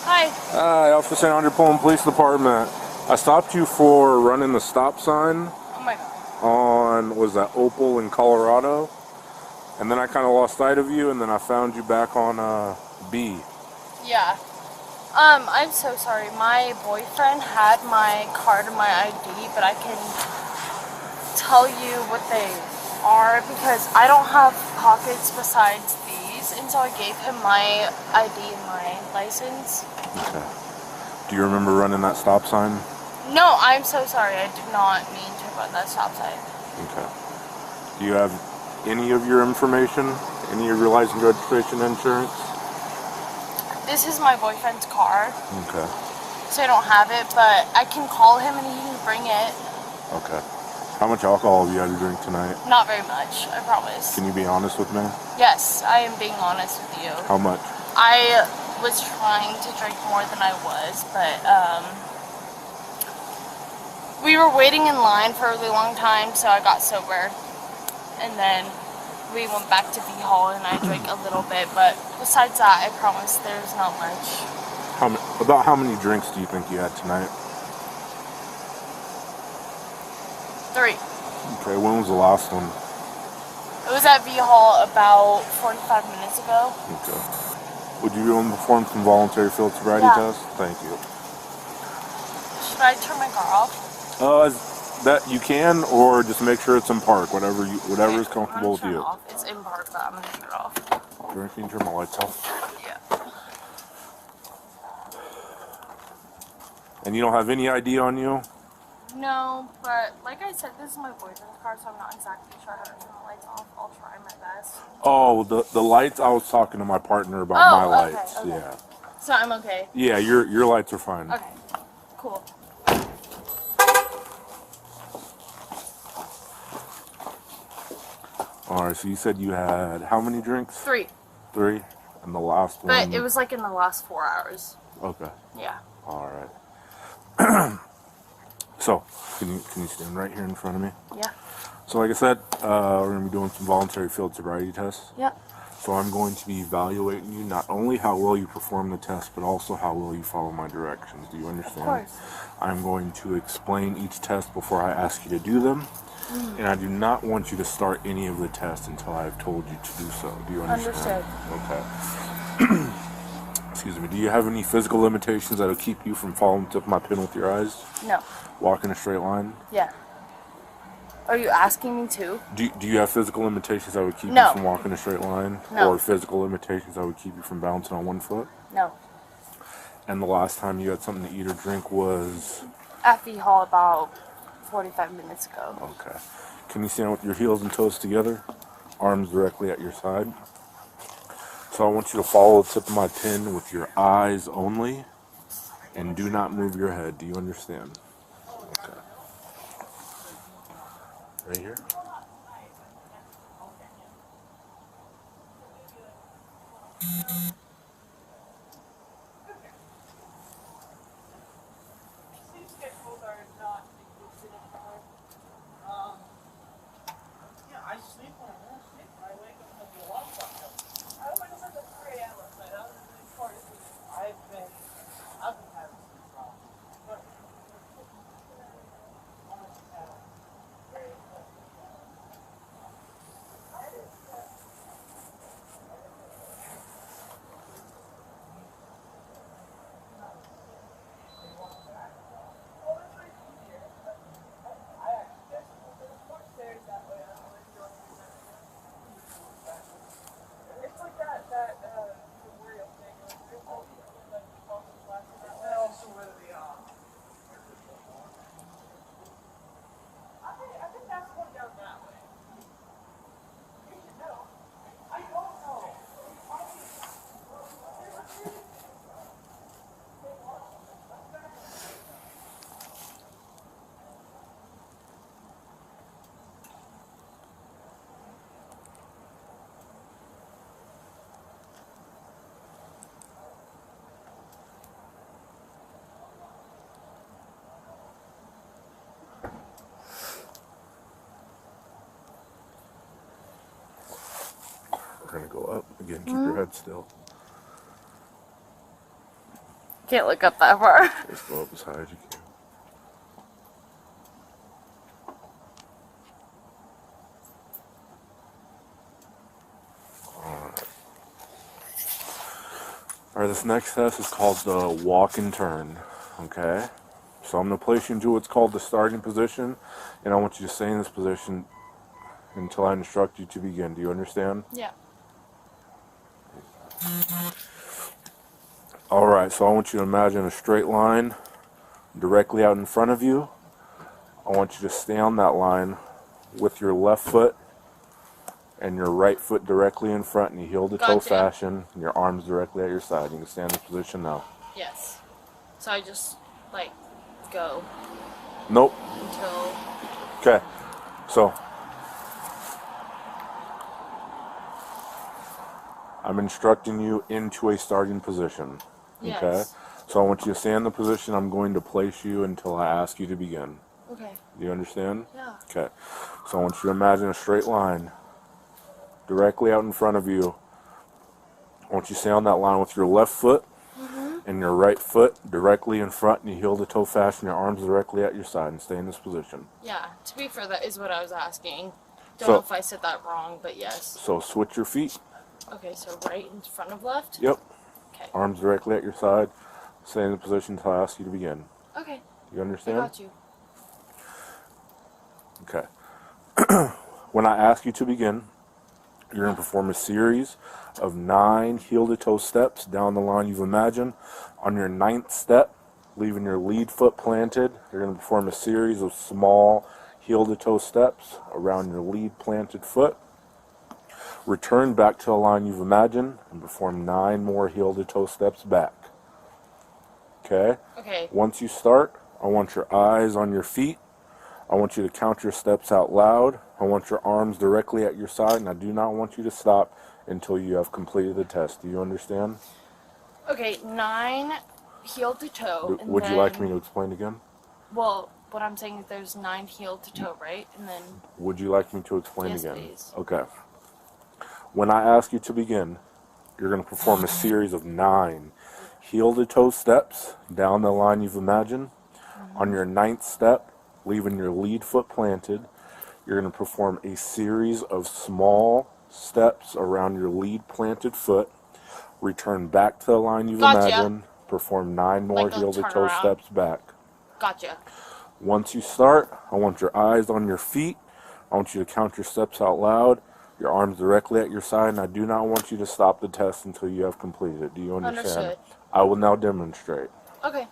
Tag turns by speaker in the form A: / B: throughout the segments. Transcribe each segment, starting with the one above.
A: Hi.
B: Hi, Officer Underpulling Police Department. I stopped you for running the stop sign
A: Oh my god.
B: on, was that Opal in Colorado? And then I kind of lost sight of you, and then I found you back on B.
A: Yeah. I'm so sorry. My boyfriend had my card and my ID, but I can tell you what they are because I don't have pockets besides these, and so I gave him my ID and my license.
B: Okay. Do you remember running that stop sign?
A: No, I'm so sorry. I did not mean to run that stop sign.
B: Okay. Do you have any of your information? Any of your license, registration, insurance?
A: This is my boyfriend's car,
B: Okay.
A: so I don't have it, but I can call him and he can bring it.
B: Okay. How much alcohol have you had to drink tonight?
A: Not very much, I promise.
B: Can you be honest with me?
A: Yes, I am being honest with you.
B: How much?
A: I was trying to drink more than I was, but we were waiting in line for a really long time, so I got sober. And then we went back to B Hall and I drank a little bit, but besides that, I promise there's not much.
B: About how many drinks do you think you had tonight?
A: 3.
B: Okay, when was the last one?
A: It was at B Hall about 45 minutes ago.
B: Okay. Would you be willing to perform some voluntary field sobriety tests? Thank you.
A: Should I turn my car off?
B: That you can, or just make sure it's in park. Whatever
A: Okay,
B: is comfortable with you.
A: Off. It's in park, but I'm gonna turn it off.
B: Can you turn my lights off?
A: Yeah.
B: And you don't have any ID on you?
A: No, but like I said, this is my boyfriend's car, so I'm not exactly sure how to turn the lights off. I'll try my best.
B: Oh, the lights. I was talking to my partner about my lights.
A: Okay.
B: Yeah.
A: So I'm okay.
B: Yeah, your lights are fine.
A: Okay. Cool.
B: All right. So you said you had how many drinks?
A: 3.
B: 3, and the last one.
A: But it was like in the last 4 hours.
B: Okay.
A: Yeah.
B: All right. So, can you stand right here in front of me?
A: Yeah.
B: So, like I said, we're going to be doing some voluntary field sobriety tests.
A: Yeah.
B: So I'm going to be evaluating you, not only how well you perform the test, but also how well you follow my directions. Do you understand?
A: Of course.
B: I'm going to explain each test before I ask you to do them. And I do not want you to start any of the tests until I have told you to do so. Do you understand?
A: Understood.
B: Okay. Excuse me. Do you have any physical limitations that will keep you from following the tip of my pen with your eyes?
A: No.
B: Walk in a straight line?
A: Yeah. Are you asking me too?
B: Do you have physical limitations that would keep
A: No.
B: you from walking a straight line?
A: No.
B: Or physical limitations that would keep you from balancing on one foot?
A: No.
B: And the last time you had something to eat or drink was?
A: At V Hall about 45 minutes ago.
B: Okay. Can you stand with your heels and toes together? Arms directly at your side. So I want you to follow the tip of my pen with your eyes only. And do not move your head. Do you understand? Okay. Right here?
C: I sleep when I want to sleep. I wake up when the alarm clock goes. I wake up at 3 a.m. last night. I was really far asleep. I've been having sleep problems. But
B: We're going to go up. Again, keep your head still.
A: Can't look up that far.
B: Just go up as high as you can. Alright, this next test is called the walk and turn. Okay? So I'm going to place you into what's called the starting position, and I want you to stay in this position until I instruct you to begin. Do you understand?
A: Yeah.
B: Alright, so I want you to imagine a straight line directly out in front of you. I want you to stay on that line with your left foot and your right foot directly in front in a heel-to-toe fashion, and your arms directly at your side. You can stay in this position now.
A: Yes. So I just, like, go.
B: Nope.
A: Until...
B: Okay. So, I'm instructing you into a starting position.
A: Yes.
B: Okay? So I want you to stay in the position I'm going to place you until I ask you to begin.
A: Okay.
B: Do you understand?
A: Yeah.
B: Okay. So I want you to imagine a straight line directly out in front of you. I want you to stay on that line with your left foot and your right foot directly in front in a heel-to-toe fashion, your arms directly at your side, and stay in this position.
A: Yeah, to be fair, that is what I was asking. Don't
B: So-
A: know if I said that wrong, but yes.
B: So switch your feet.
A: Okay, so right in front of left?
B: Yep.
A: Okay.
B: Arms directly at your side. Stay in the position until I ask you to begin.
A: Okay,
B: You
A: I
B: understand?
A: got you.
B: Okay. When I ask you to begin, you're going to perform a series of 9 heel-to-toe steps down the line you've imagined. On your 9th step, leaving your lead foot planted, you're going to perform a series of small heel-to-toe steps around your lead planted foot. Return back to the line you've imagined and perform 9 more heel-to-toe steps back. Okay?
A: Okay.
B: Once you start, I want your eyes on your feet. I want you to count your steps out loud. I want your arms directly at your side, and I do not want you to stop until you have completed the test. Do you understand?
A: Okay, 9 heel to toe. And
B: Would you
A: then,
B: like me to explain again?
A: Well, what I'm saying is there's 9 heel to toe, right? And then...
B: Would you like me to explain
A: Yes,
B: again?
A: please.
B: Okay. When I ask you to begin, you're going to perform a series of 9 heel-to-toe steps down the line you've imagined. On your 9th step, leaving your lead foot planted, you're going to perform a series of small steps around your lead planted foot. Return back to the line you've imagined. Perform 9 more
A: Like a
B: heel-to-toe
A: turnaround.
B: steps back.
A: Gotcha.
B: Once you start, I want your eyes on your feet. I want you to count your steps out loud. Your arms directly at your side, and I do not want you to stop the test until you have completed it. Do you understand?
A: Understood.
B: I will now demonstrate.
A: Okay.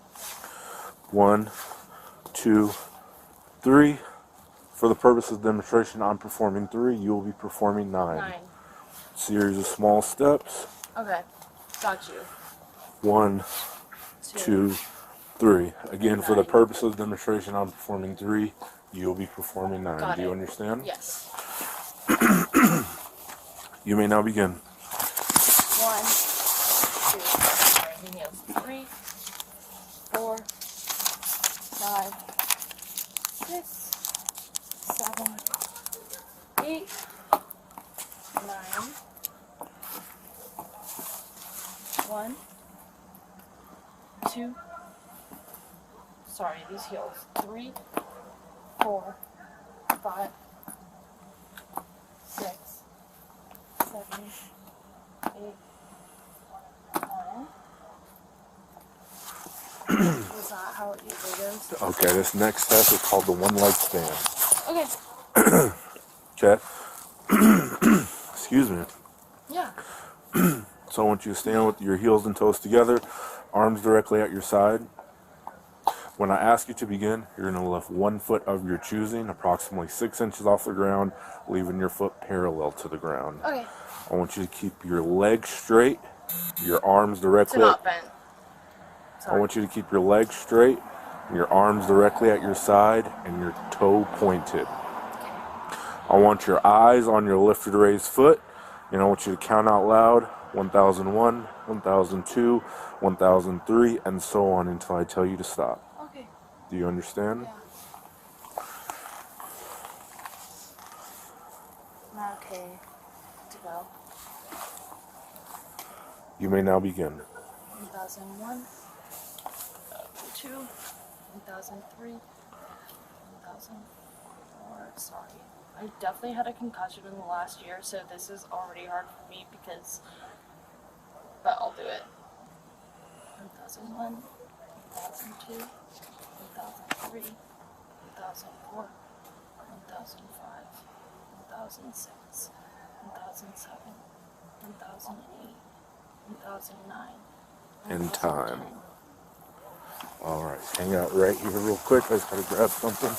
B: 1, 2, 3. For the purpose of demonstration, I'm performing 3. You will be performing 9.
A: 9.
B: Series of small steps.
A: Okay. Got you.
B: 1, 2, 3. Again, for the
A: 9.
B: purpose of demonstration, I'm performing 3. You will be performing 9.
A: Got
B: Do you
A: it.
B: understand?
A: Yes.
B: You may now begin.
A: 1, 2, sorry, he kneels. 3, 4, 5, 6, 7, 8, 9. 1, 2. Sorry, these heels. 3, 4, 5, 6, 7, 8, 9. Is that how it usually goes?
B: Okay, this next test is called the one-leg stand.
A: Okay.
B: Okay? Excuse me.
A: Yeah.
B: So I want you to stand with your heels and toes together, arms directly at your side. When I ask you to begin, you're going to lift 1 foot of your choosing, approximately 6 inches off the ground, leaving your foot parallel to the ground.
A: Okay.
B: I want you to keep your legs straight, your arms directly.
A: To not bend.
B: I want you to keep your legs straight, your arms directly at your side, and your toe pointed. I want your eyes on your lifted raised foot, and I want you to count out loud 1001, 1002, 1003, and so on until I tell you to stop.
A: Okay.
B: Do you understand?
A: Yeah. Okay. To go.
B: You may now begin.
A: 2001, 2002, 2003, 2004. Sorry. I definitely had a concussion in the last year, so this is already hard for me because, but I'll do it. 2001, 2002, 2003, 2004, 2005, 2006, 2007, 2008, 2009.
B: In time. Alright, hang out right here real quick. I just gotta grab something.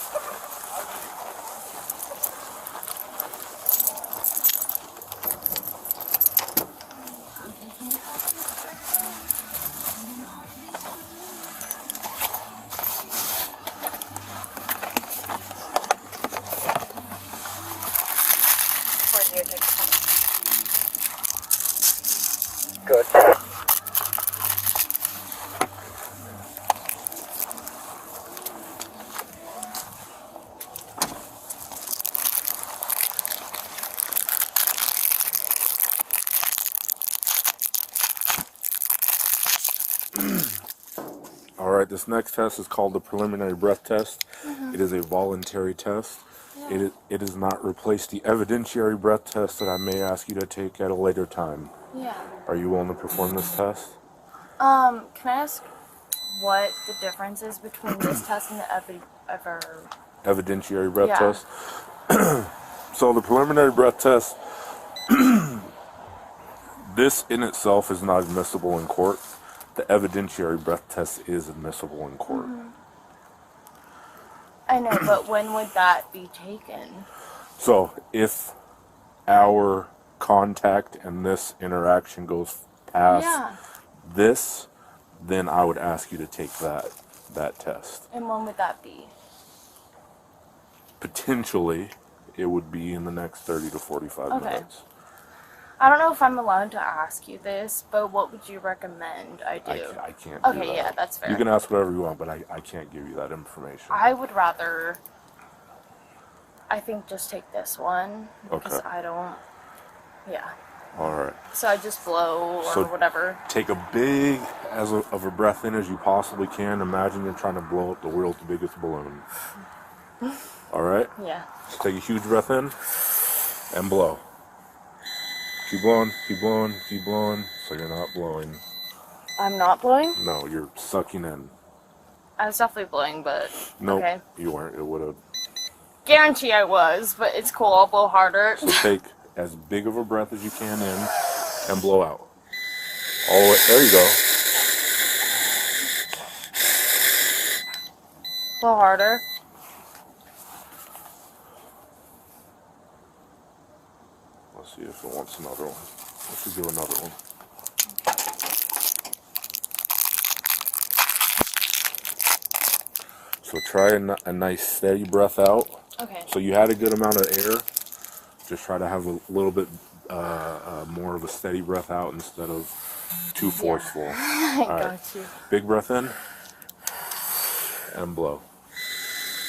B: Good. Alright, this next test is called the preliminary breath test. It is a voluntary test.
A: Yeah.
B: It does not replace the evidentiary breath test that I may ask you to take at a later time.
A: Yeah.
B: Are you willing to perform this test?
A: Can I ask what the difference is between this test and the
B: Evidentiary breath
A: Yeah.
B: test? So the preliminary breath test, this in itself is not admissible in court. The evidentiary breath test is admissible in court.
A: I know, but when would that be taken?
B: So if our contact and this interaction goes past
A: Yeah.
B: this, then I would ask you to take that test.
A: And when would that be?
B: Potentially, it would be in the next 30 to 45
A: Okay.
B: minutes.
A: I don't know if I'm allowed to ask you this, but what would you recommend I do?
B: I can't do
A: Okay,
B: that.
A: yeah, that's fair.
B: You can ask whatever you want, but I can't give you that information.
A: I would rather, I think, just take this one because
B: Okay.
A: I don't, yeah.
B: All right.
A: So I just blow or
B: So-
A: whatever.
B: Take a big of a breath in as you possibly can. Imagine you're trying to blow up the world's biggest balloon. All right?
A: Yeah.
B: Take a huge breath in and blow. Keep blowing, keep blowing, keep blowing. So you're not blowing.
A: I'm not blowing?
B: No, you're sucking in.
A: I was definitely blowing, but
B: Nope,
A: okay.
B: you weren't. It would have.
A: Guarantee I was, but it's cool. I'll blow harder.
B: So take as big of a breath as you can in and blow out. All the way. There you go.
A: Blow harder.
B: Let's see if it wants another one. Let's do another one. So try a nice steady breath out.
A: Okay.
B: So you had a good amount of air. Just try to have a little bit more of a steady breath out instead of too forceful.
A: I
B: All
A: got
B: right.
A: you.
B: Big breath in and blow.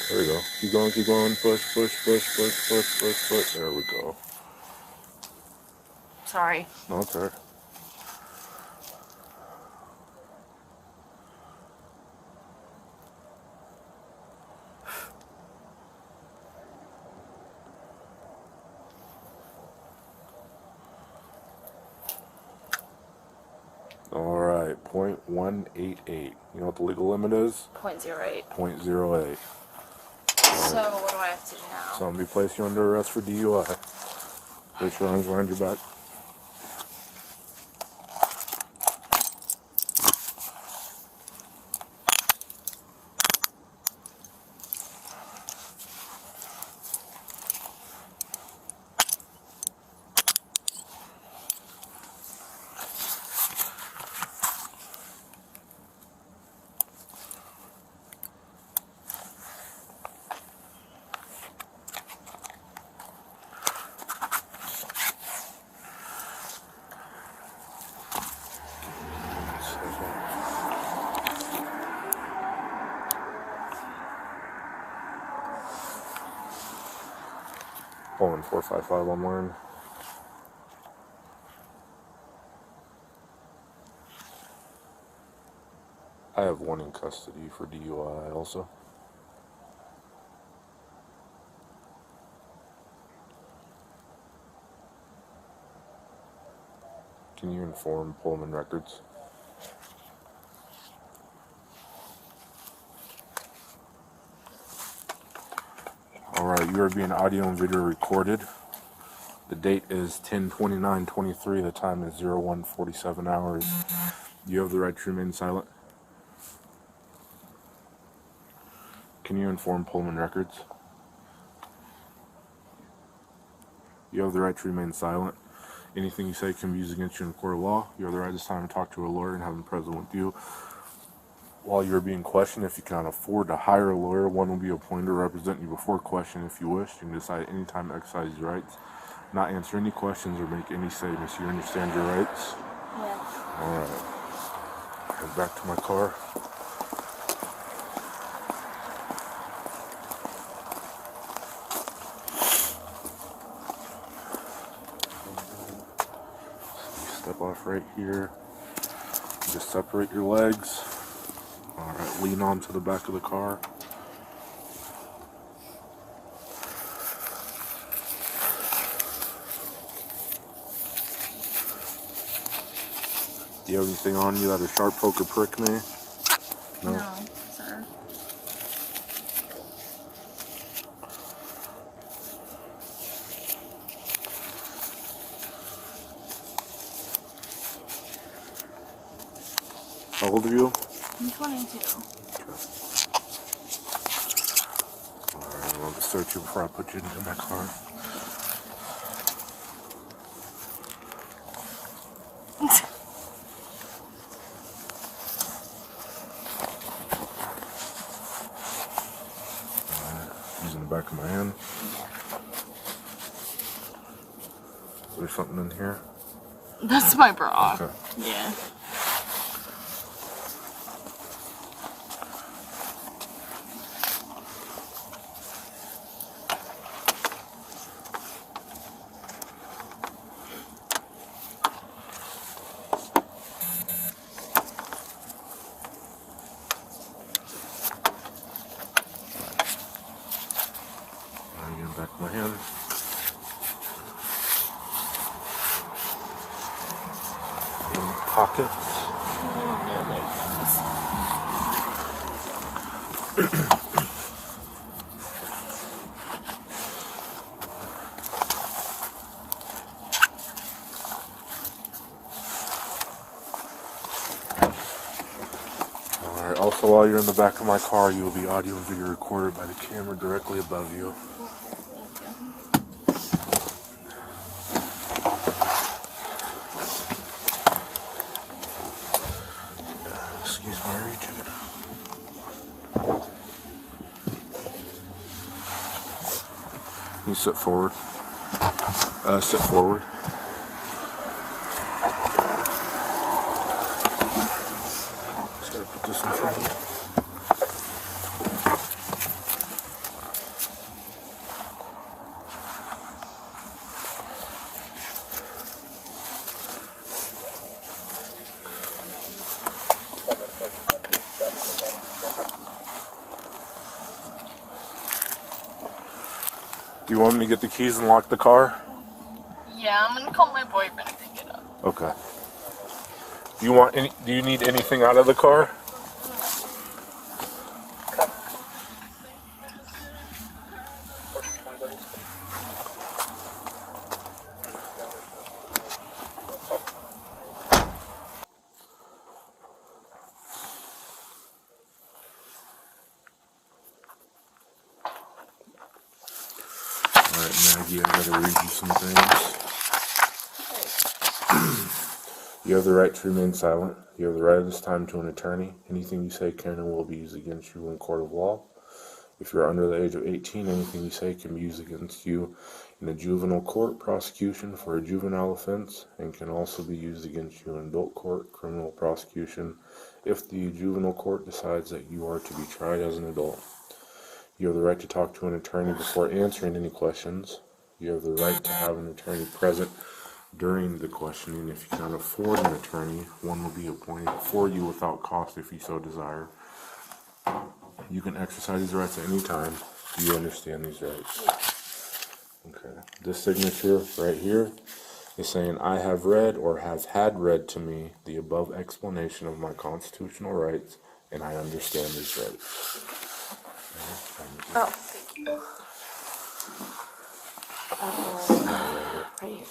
B: There we go. Keep going, keep going. Push, push, push, push, push, push, push. There we go.
A: Sorry.
B: No, it's all right. All right, 0.188. You know what the legal limit is?
A: 0.08.
B: 0.08.
A: So what do I have to do now?
B: So I'm going to place you under arrest for DUI. Place your arms around your back. Pulling 455 I'm wearing. I have one in custody for DUI also. Can you inform Pullman Records? Alright, you are being audio and video recorded. The date is 10/29/23. The time is 01:47 hours. You have the right to remain silent. Can you inform Pullman Records? You have the right to remain silent. Anything you say can be used against you in a court of law. You have the right this time to talk to a lawyer and have them present with you while you're being questioned. If you cannot afford to hire a lawyer, one will be appointed to represent you before question. If you wish, you can decide at any time to exercise your rights, not answer any questions or make any statements. You understand your rights?
A: Yeah.
B: Alright. Head back to my car. Step off right here. Just separate your legs. Alright, lean onto the back of the car. Do you have anything on you that'll sharp poke or prick me?
A: No, sir.
B: How old are you?
A: I'm 22.
B: Alright, I'm gonna search you before I put you into my car. Using the back of my hand. Is there something in here?
A: That's my bra.
B: Okay.
A: Yeah.
B: Get back of my hand. In pockets. Alright, also while you're in the back of my car, you will be audio and video recorded by the camera directly above you. Excuse my reaching. You sit forward. Sit forward. Just gotta put this in front of you. Do you want me to get the keys and lock the car?
A: Yeah, I'm gonna call my boyfriend and pick it up.
B: Okay. Do you need anything out of the car? Alright, Maggie, I gotta read you some things. You have the right to remain silent. You have the right at this time to an attorney. Anything you say can and will be used against you in court of law. If you're under the age of 18, anything you say can be used against you in a juvenile court prosecution for a juvenile offense, and can also be used against you in adult court criminal prosecution if the juvenile court decides that you are to be tried as an adult. You have the right to talk to an attorney before answering any questions. You have the right to have an attorney present During the questioning, if you cannot afford an attorney, one will be appointed for you without cost if you so desire. You can exercise these rights at any time. Do you understand these rights? Okay. This signature right here is saying, I have read or have had read to me the above explanation of my constitutional rights, and I understand these rights.
A: Oh, thank you. Right here.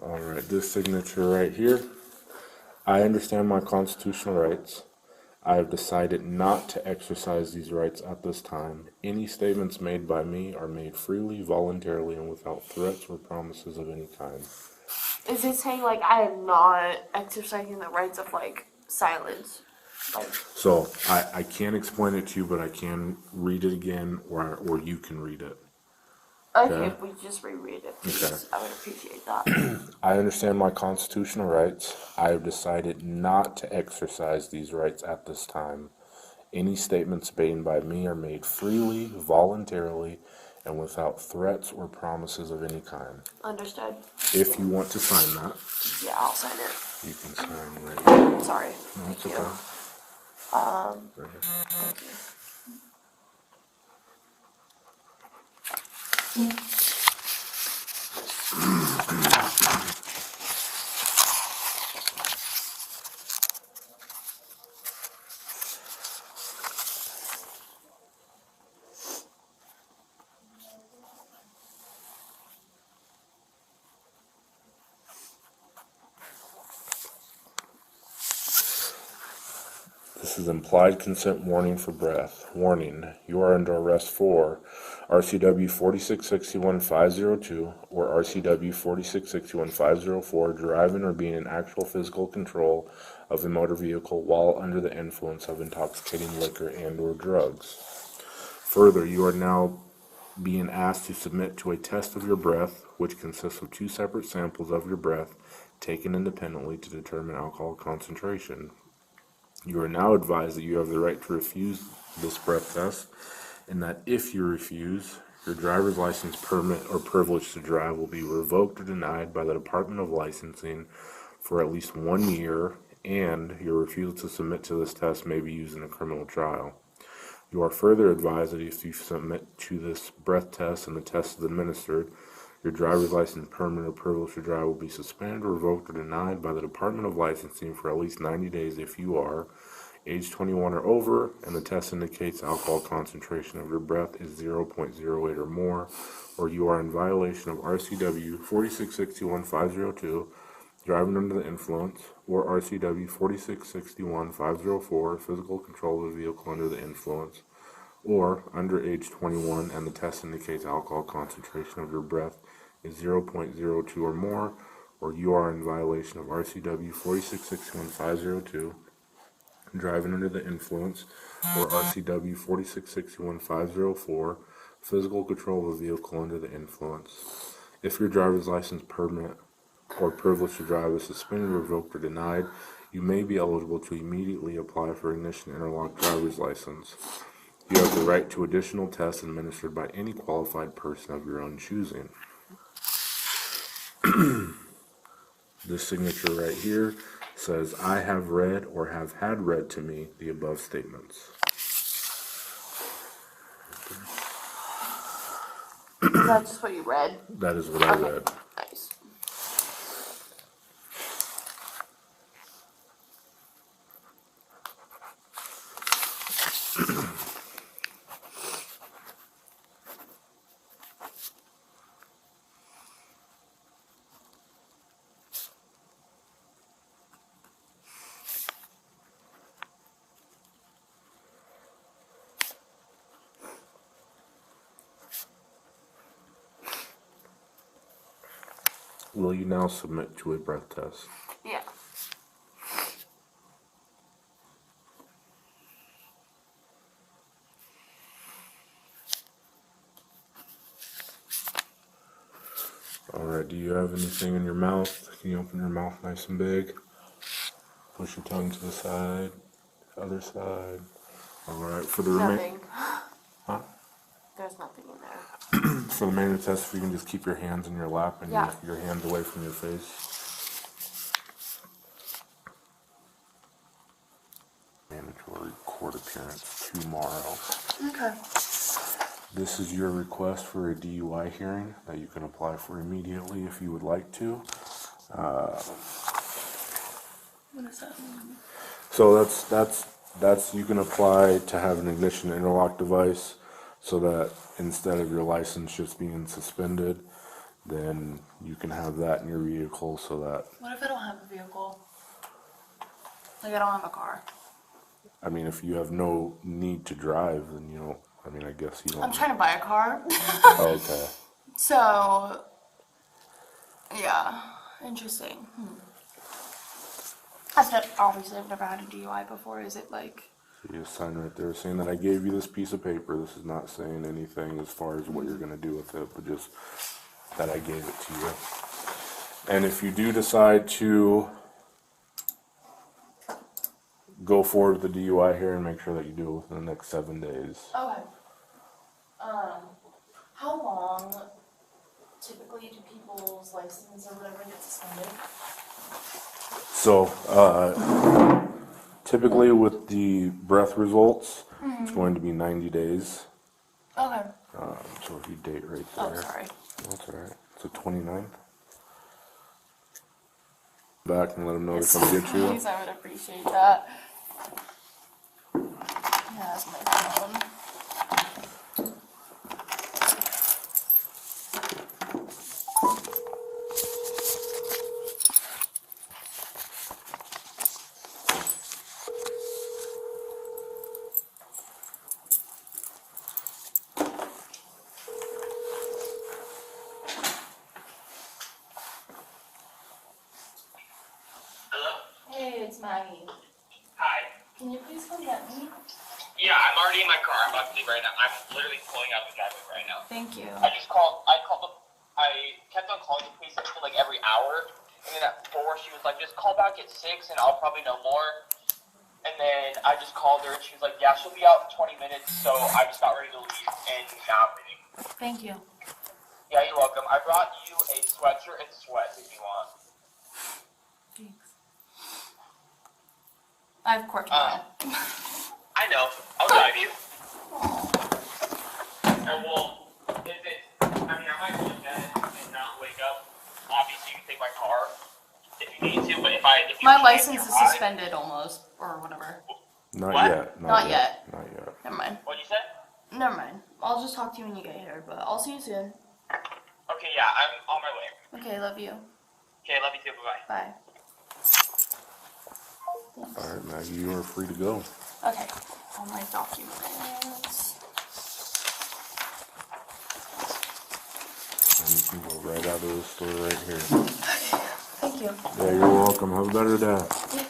B: Alright, this signature right here. I understand my constitutional rights. I have decided not to exercise these rights at this time. Any statements made by me are made freely, voluntarily, and without threats or promises of any kind.
A: Is it saying, like, I am not exercising the rights of, like, silence? Like,
B: So, I can't explain it to you, but I can read it again, or you can read it.
A: okay,
B: Okay.
A: we just reread it, please.
B: Okay.
A: I would appreciate that.
B: I understand my constitutional rights. I have decided not to exercise these rights at this time. Any statements made by me are made freely, voluntarily, and without threats or promises of any kind.
A: Understood.
B: If you want to sign that,
A: Yeah, I'll sign it.
B: you can sign right here.
A: Sorry.
B: No, it's
A: Thank
B: okay.
A: you.
B: Right here.
A: Thank you.
B: This is implied consent warning for breath. Warning, you are under arrest for RCW 4661-502 or RCW 4661-504, driving or being in actual physical control of a motor vehicle while under the influence of intoxicating liquor and or drugs. Further, you are now being asked to submit to a test of your breath, which consists of 2 separate samples of your breath taken independently to determine alcohol concentration. You are now advised that you have the right to refuse this breath test, and that if you refuse, your driver's license, permit, or privilege to drive will be revoked or denied by the Department of Licensing for at least 1 year, and your refusal to submit to this test may be used in a criminal trial. You are further advised that if you submit to this breath test and the test is administered, your driver's license, permit, or privilege to drive will be suspended, revoked, or denied by the Department of Licensing for at least 90 days if you are age 21 or over, and the test indicates alcohol concentration of your breath is 0.08 or more, or you are in violation of RCW 4661-502, driving under the influence, or RCW 4661-504, physical control of the vehicle under the influence, or under age 21 and the test indicates alcohol concentration of your breath is 0.02 or more, or you are in violation of RCW 4661-502, driving under the influence, or RCW 4661-504, physical control of a vehicle under the influence. If your driver's license, permit, or privilege to drive is suspended, revoked, or denied, you may be eligible to immediately apply for ignition interlock driver's license. You have the right to additional tests administered by any qualified person of your own choosing. This signature right here says, I have read or have had read to me the above statements.
A: Is that just what you read?
B: That is what I read.
A: Nice.
B: Will you now submit to a breath test?
A: Yeah.
B: Alright, do you have anything in your mouth? Can you open your mouth nice and big? Push your tongue to the side, other side. Alright, for the
A: Nothing.
B: Huh?
A: There's nothing in there.
B: For the manual test, if you can just keep your hands in your lap and
A: Yeah.
B: your hands away from your face. Mandatory court appearance tomorrow.
A: Okay.
B: This is your request for a DUI hearing that you can apply for immediately if you would like to.
A: What does that mean?
B: So that's you can apply to have an ignition interlock device, so that instead of your license just being suspended, then you can have that in your vehicle so that,
A: What if I don't have a vehicle? Like I don't have a car.
B: I mean, if you have no need to drive, then you don't, I mean, I guess you don't.
A: I'm trying to buy a car.
B: Okay.
A: So, yeah, interesting. Obviously, I've never had a DUI before. Is it like...
B: You just sign right there saying that I gave you this piece of paper. This is not saying anything as far as what you're going to do with it, but just that I gave it to you. And if you do decide to go forward with the DUI here, and make sure that you do it within the next 7 days.
A: Okay. How long typically do people's license or whatever get suspended?
B: So, typically with the breath results, it's going to be 90 days.
A: Okay.
B: So if you date right there.
A: Oh, sorry.
B: That's alright. It's the 29th. Back and let them know to come get you.
A: Please, I would appreciate that. Yeah, that's my phone. Hey, it's Maggie.
D: Hi.
A: Can you please come get me?
D: Yeah, I'm already in my car. I'm about to leave right now. I'm literally pulling out of the driveway right now.
A: Thank you.
D: I kept on calling the police station like every hour. And then at 4, she was like, just call back at 6 and I'll probably know more. And then I just called her and she was like, yeah, she'll be out in 20 minutes. So I just got ready to leave and now I'm leaving.
A: Thank you.
D: Yeah, you're welcome. I brought you a sweatshirt and sweats if you want.
A: Thanks. I have court tomorrow.
D: I know. I'll drive you. And well, I might go to bed and not wake up. Obviously, you can take my car if you need to, but if you
A: My
D: can't,
A: license
D: you're
A: is
D: fine.
A: suspended almost, or whatever.
B: Not
D: What?
B: yet.
A: Not yet.
B: Not yet.
A: Never mind.
D: What'd you say?
A: Never mind. I'll just talk to you when you get here, but I'll see you soon.
D: Okay, yeah, I'm on my way.
A: Okay, love you.
D: Okay, love you too. Bye-bye.
A: Bye.
B: Alright, Maggie, you are free to go.
A: Okay. All my documents.
B: And you can go right out of the store right here.
A: Thank you.
B: Yeah, you're welcome. Have a better day.
A: You